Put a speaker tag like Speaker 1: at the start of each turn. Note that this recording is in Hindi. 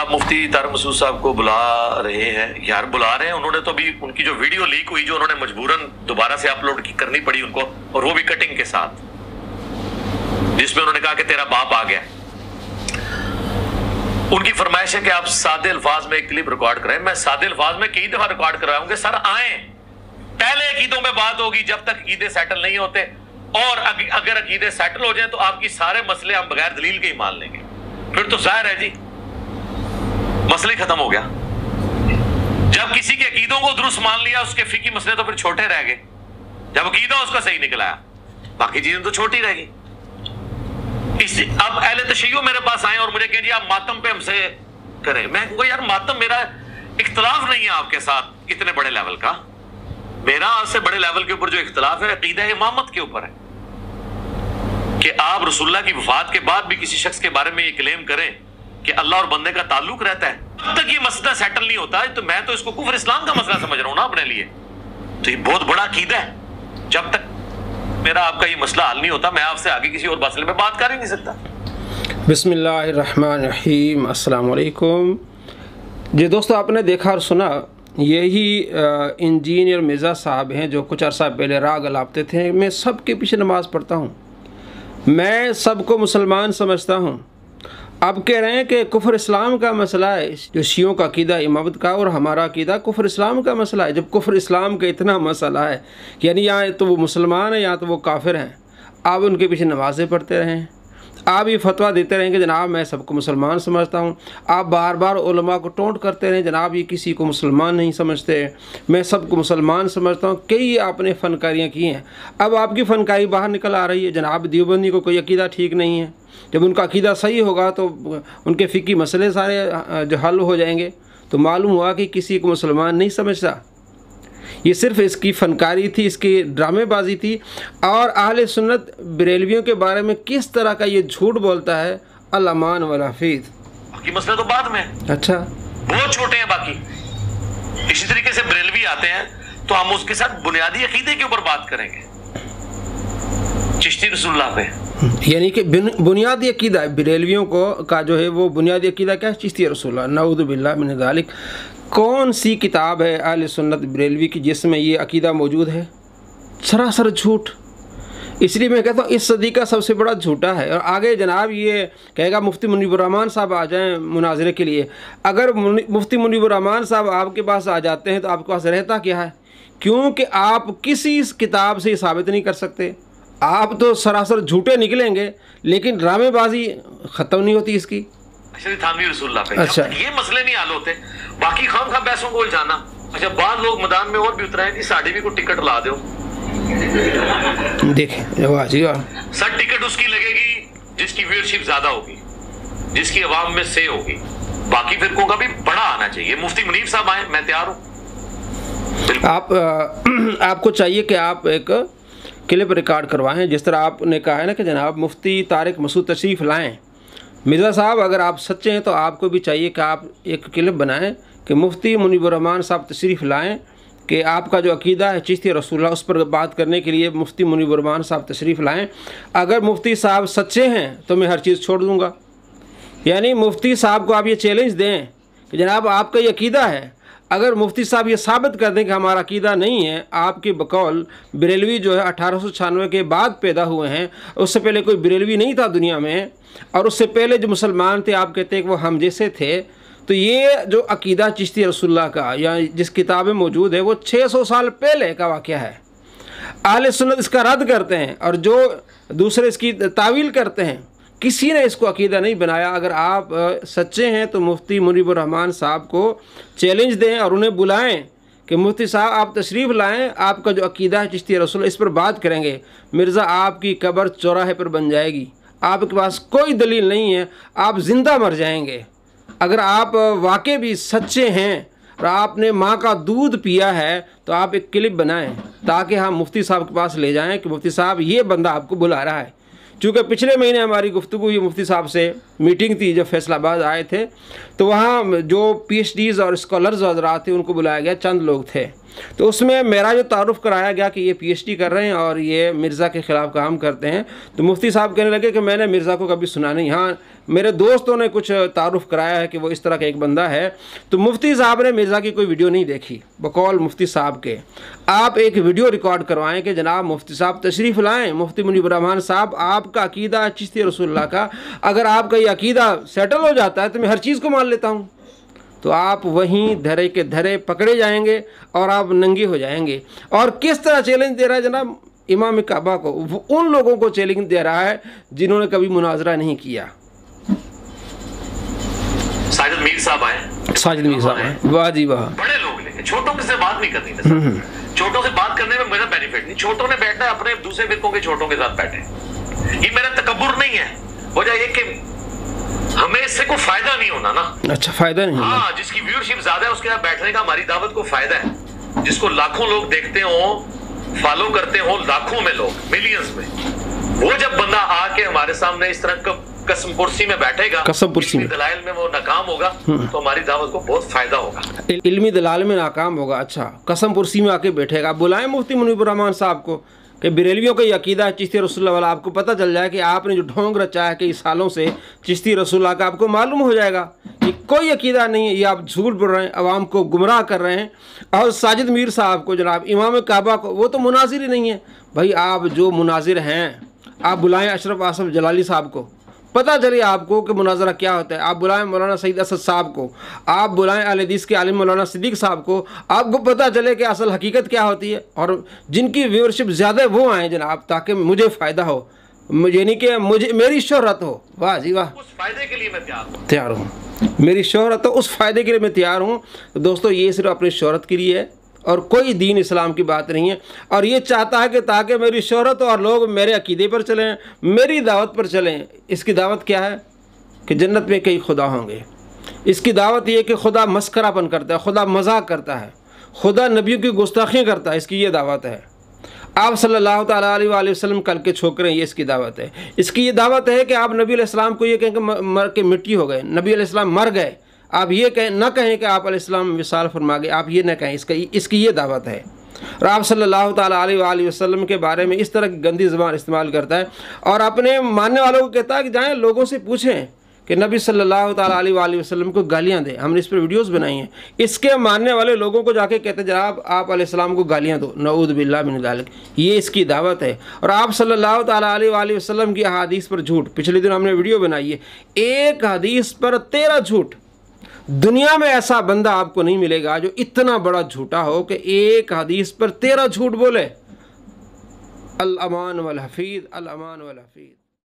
Speaker 1: आप मुफ्ती तारिक मसूद साहब को बुला रहे हैं, यार बुला रहे हैं, उन्होंने तो अभी उनकी जो वीडियो लीक हुई जो उन्होंने मजबूरन दोबारा से अपलोड करनी पड़ी उनको, और वो भी कटिंग के साथ, जिसमें उन्होंने कहा कि तेरा बाप आ गया। उनकी फरमाइश है कि आप सादे अल्फाज में एक क्लिप रिकॉर्ड कराएं। मैं सादे अल्फाज में कई दफा रिकॉर्ड कराऊंगे, सर आए, पहले अकीदों में बात होगी जब तक अकीदे सेटल नहीं होते, और अगर अकीदे सेटल हो जाए तो आपकी सारे मसले हम बगैर दलील के ही मान लेंगे, फिर तो जाहिर है जी मसले खत्म हो गया। जब किसी के अकीदों को दुरुस्त मान लिया, उसके फिकी मसले तो फिर छोटे रह गए। जब अकीदा उसका सही निकला, बाकी चीजें तो छोटी रह गई। अब अहले तशय्युअ मेरे पास आए और मुझे कहें जी आप मातम पे हमसे करें। मैं कहूँगा यार मातम मेरा इख्तलाफ नहीं है आपके साथ इतने बड़े लेवल का, मेरा आपसे बड़े लेवल के ऊपर जो इख्तलाफ है अकीदा इमामत के ऊपर है कि आप रसूलुल्लाह की वफात के बाद भी किसी शख्स के बारे में ये क्लेम करें कि अल्लाह और बंदे का ताल्लुक रहता है। जब तक ये मसला सेटल नहीं होता है तो मैं तो इसको कुफ्र इस्लाम का मसला समझ रहा हूं ना अपने लिए, तो ये बहुत बड़ा अकीदा है। जब तक मेरा आपका ये मसला हल नहीं होता मैं आपसे आगे किसी और मसले में बात कर ही नहीं सकता।
Speaker 2: बिस्मिल्लाहिर्रहमानिर्रहीम, अस्सलाम वालेकुम। जी दोस्तों, आपने देखा और सुना, यही इंजीनियर मिर्ज़ा साहब हैं जो कुछ अर्सा पहले राग अलापते थे। मैं सबके पीछे नमाज़ पढ़ता हूँ, मैं सबको मुसलमान समझता हूँ। अब कह रहे हैं कि कुफ्र इस्लाम का मसला है, जो शियों का अकीदा इमामत का और हमारा अकीदा कुफ्र इस्लाम का मसला है। जब कुफ्र इस्लाम का इतना मसला है, यानी यहाँ तो वो मुसलमान हैं या तो वो काफिर हैं, आप उनके पीछे नमाज़ें पढ़ते रहें, आप ये फतवा देते रहें कि जनाब मैं सबको मुसलमान समझता हूँ। आप बार बार उलमा को टोंट करते रहें, जनाब ये किसी को मुसलमान नहीं समझते, मैं सबको मुसलमान समझता हूँ। कई आपने फ़नकारियाँ की हैं, अब आपकी फ़नकारी बाहर निकल आ रही है। जनाब देवबंदी को कोई अकीदा ठीक नहीं है, जब उनका अकीदा सही होगा तो उनके फ़िकी मसले सारे जो हल हो जाएंगे। तो मालूम हुआ कि किसी को मुसलमान नहीं समझता। ये सिर्फ इसकी फ़नकारी थी, इसकी ड्रामेबाजी थी। और अहले सुन्नत बरेलवियों के बारे में किस तरह का ये झूठ बोलता है, अल-अमान वल हफीज़।
Speaker 1: बाकी मसले तो बाद में, अच्छा बहुत छोटे हैं बाकी। इसी तरीके से बरेलवी आते हैं तो हम उसके साथ बुनियादी अकीदे के ऊपर बात करेंगे, चिश्ती रसूलुल्लाह पे,
Speaker 2: यानी कि बुनियादी अकीदा बरेलवियों को का जो है वो बुनियादी अकीदा क्या है, चिश्ती रसूलुल्लाह, नऊज़ु बिल्लाह मिन ज़ालिक। कौन सी किताब है अहले सुन्नत बरेलवी की जिसमें ये अकीदा मौजूद है? सरासर झूठ। इसलिए मैं कहता हूँ इस सदी का सबसे बड़ा झूठा है। और आगे जनाब ये कहेगा मुफ्ती मुनीबुर रहमान साहब आ जाएं मुनाजरे के लिए। अगर मुफ्ती मुनीबुर रहमान साहब आपके पास आ जाते हैं तो आपके पास रहता क्या है? क्योंकि आप किसी किताब से साबित नहीं कर सकते। आप तो सरासर झूठे निकलेंगे, लेकिन ड्रामेबाजी ख़त्म नहीं होती इसकी।
Speaker 1: अच्छा, ये मसले नहीं हल होते, बाकी खाम खा पैसों को उलझाना। अच्छा, बाद लोग मैदान में और भी उतराए कि साड़ी भी को टिकट ला दो,
Speaker 2: देखें
Speaker 1: सर टिकट उसकी लगेगी जिसकी व्यूअरशिप ज्यादा होगी, जिसकी आवाम में से होगी। बाकी फिरकों का भी बड़ा आना चाहिए। मुफ्ती मुनीब साहब आए, मैं तैयार हूँ।
Speaker 2: आपको चाहिए कि आप एक क्लिप रिकॉर्ड करवाएं, जिस तरह आपने कहा है ना कि जनाब मुफ्ती तारिक मसूद तशरीफ़ लाएं। मिर्ज़ा साहब अगर आप सच्चे हैं तो आपको भी चाहिए कि आप एक क्लिप बनाएं कि मुफ्ती मुनीबुर रहमान साहब तशरीफ़ लाएं कि आपका जो अकीदा है चिश्ती रसूलुल्लाह उस पर बात करने के लिए मुफ्ती मुनीबुर रहमान साहब तशरीफ़ लाएं। अगर मुफ्ती साहब सच्चे हैं तो मैं हर चीज़ छोड़ दूँगा। यानी मुफ्ती साहब को आप ये चैलेंज दें कि जनाब आपका ये अकीदा है। अगर मुफ्ती साहब ये साबित कर दें कि हमारा अकीदा नहीं है, आपके बकौल बरेलवी जो है 1896 के बाद पैदा हुए हैं, उससे पहले कोई बरेलवी नहीं था दुनिया में, और उससे पहले जो मुसलमान थे आप कहते हैं कि वो हम जैसे थे, तो ये जो अकीदा चिश्ती रसूलुल्लाह का या जिस किताब में मौजूद है वो 600 साल पहले का वाक़या है। अहले सुन्नत इसका रद्द करते हैं और जो दूसरे इसकी तावील करते हैं। किसी ने इसको अकीदा नहीं बनाया। अगर आप सच्चे हैं तो मुफ्ती मुनीबुर रहमान साहब को चैलेंज दें और उन्हें बुलाएं कि मुफ्ती साहब आप तशरीफ़ लाएं, आपका जो अकीदा है चिश्ती रसूल इस पर बात करेंगे। मिर्ज़ा आपकी कब्र चौराहे पर बन जाएगी, आपके पास कोई दलील नहीं है, आप ज़िंदा मर जाएंगे। अगर आप वाकई भी सच्चे हैं और आपने माँ का दूध पिया है तो आप एक क्लिप बनाएं ताकि हम मुफ्ती साहब के पास ले जाएं कि मुफ्ती साहब ये बंदा आपको बुला रहा है। चूँकि पिछले महीने हमारी गुफ्तगू हुई मुफ्ती साहब से, मीटिंग थी जब फैसलाबाद आए थे, तो वहाँ जो PhDs और स्कॉलर्स हज़रात थे उनको बुलाया गया, चंद लोग थे। तो उसमें मेरा जो तारुफ़ कराया गया कि ये PhD कर रहे हैं और ये मिर्ज़ा के ख़िलाफ़ काम करते हैं, तो मुफ्ती साहब कहने लगे कि मैंने मिर्ज़ा को कभी सुना नहीं। हाँ, मेरे दोस्तों ने कुछ तारुफ़ कराया है कि वो इस तरह का एक बंदा है। तो मुफ्ती साहब ने मिर्ज़ा की कोई वीडियो नहीं देखी। बकौल मुफ्ती साहब के आप एक वीडियो रिकॉर्ड करवाएं कि जनाब मुफ्ती साहब तशरीफ़ लाएँ, मुफ्ती मुनीब रहमान साहब, आपका अकीदा चिश्ती रसूलुल्लाह का, अगर आपका ये अकीदा सेटल हो जाता है तो मैं हर चीज़ को मान लेता हूँ। तो आप वहीं धरे के धरे पकड़े जाएंगे और आप नंगे हो जाएंगे। और किस तरह चैलेंज दे रहा है जनाब इमाम काबा को, वो उन लोगों को चैलेंज दे रहा है जिन्होंने कभी मुनाजरा नहीं किया।
Speaker 1: साजिद मीर साहब आए,
Speaker 2: साजिद मीर साहब आए, वाह जी वाह।
Speaker 1: बड़े लोग लेके छोटों से बात नहीं करनी है। छोटों से बात करने में मेरा बेनिफिट नहीं, छोटों ने बैठना है अपने दूसरे फिरकों के छोटों के साथ बैठे। ये मेरा तकब्बुर नहीं है, वजह ये कि हमें इससे कोई फायदा नहीं होना ना।
Speaker 2: अच्छा, फायदा नहीं होना।
Speaker 1: हाँ, जिसकी व्यूअरशिप ज्यादा है उसके साथ बैठने का हमारी दावत को फायदा है। जिसको लाखों लोग देखते हो, फॉलो करते हो, लाखों में लोग, मिलियंस में, वो जब बंदा आके हमारे सामने इस तरह कसम कुर्सी में बैठेगा,
Speaker 2: कसम कुर्सी में
Speaker 1: दलाइल में वो नाकाम होगा, तो हमारी दावत को बहुत फायदा होगा।
Speaker 2: इल्मी दलाल में नाकाम होगा। अच्छा, कसम कुर्सी में आके बैठेगा। बुलाएं मुफ्ती मुनीब रहमान साहब को कि बरेलवियों का ये अकीदा चिश्ती रसूलुल्लाह वाला, आपको पता चल जाए कि आपने जो ढोंग रचा है कई सालों से चिश्ती रसूलुल्लाह का, आपको मालूम हो जाएगा कि कोई अकीदा नहीं है, ये आप झूठ बोल रहे हैं, अवाम को गुमराह कर रहे हैं। और साजिद मीर साहब को, जनाब इमाम काबा को, वो तो मुनाजिर ही नहीं है भाई। आप जो मुनाजिर हैं, आप बुलाएं अशरफ आसफ जलाली साहब को, पता चले आपको कि मुनाजरा क्या होता है। आप बुलाएं मौलाना सईद असद साहब को, आप बुलाएं अहले हदीस के आलिम मौलाना सिद्दीक साहब को, आपको पता चले कि असल हकीकत क्या होती है। और जिनकी व्यूअरशिप ज़्यादा वो आए जनाब, ताकि मुझे फ़ायदा हो, यानी कि मुझे मेरी शोहरत हो। वाह जी वाह,
Speaker 1: उस फायदे के लिए मैं
Speaker 2: तैयार हूँ। मेरी शोहरत हो, उस फ़ायदे के लिए मैं तैयार हूँ। तो दोस्तों, ये सिर्फ अपनी शोहरत के लिए है और कोई दीन इस्लाम की बात नहीं है। और ये चाहता है कि ताकि मेरी शोहरत और लोग मेरे अकीदे पर चलें, मेरी दावत पर चलें। इसकी दावत क्या है कि जन्नत में कई खुदा होंगे। इसकी दावत ये कि खुदा मस्करापन करता है, खुदा मजाक करता है, खुदा नबियों की गुस्ताखियाँ करता है। इसकी ये दावत है। आप सल्लल्लाहु ताला अलैहि वसल्लम कल के छोकरे, ये इसकी दावत है। इसकी ये दावत है कि आप नबी अलैहिस्सलाम को ये कहें कि मर के मिट्टी हो गए, नबी अलैहिस्सलाम मर गए। आप ये कहें, न कहें कि आप अलैहिस्सलाम विसाल फरमा गए, आप ये न कहें। इसकी ये दावत है। और आप सल्लल्लाहु ताला अलैहि वसल्लम के बारे में इस तरह की गंदी ज़बान इस्तेमाल करता है और अपने मानने वालों को कहता है कि जाएँ लोगों से पूछें कि नबी सल्लल्लाहु ताला अलैहि वसल्लम को गालियाँ दें। हमने इस पर वीडियोस बनाई हैं। इसके मानने वाले लोगों को जाके कहते हैं जनाब आप अलैहिस्सलाम को गालियाँ दो, नऊज़ बिल्लाह मिन ज़ालिक। ये इसकी दावत है। और आप सल्लल्लाहु ताला अलैहि वसल्लम की अहादीस पर झूठ, पिछले दिन हमने वीडियो बनाई है, एक हदीस पर 13 झूठ। दुनिया में ऐसा बंदा आपको नहीं मिलेगा जो इतना बड़ा झूठा हो कि एक हदीस पर 13 झूठ बोले। अल अमान वल हफीज़, अल अमान वल हफीज़।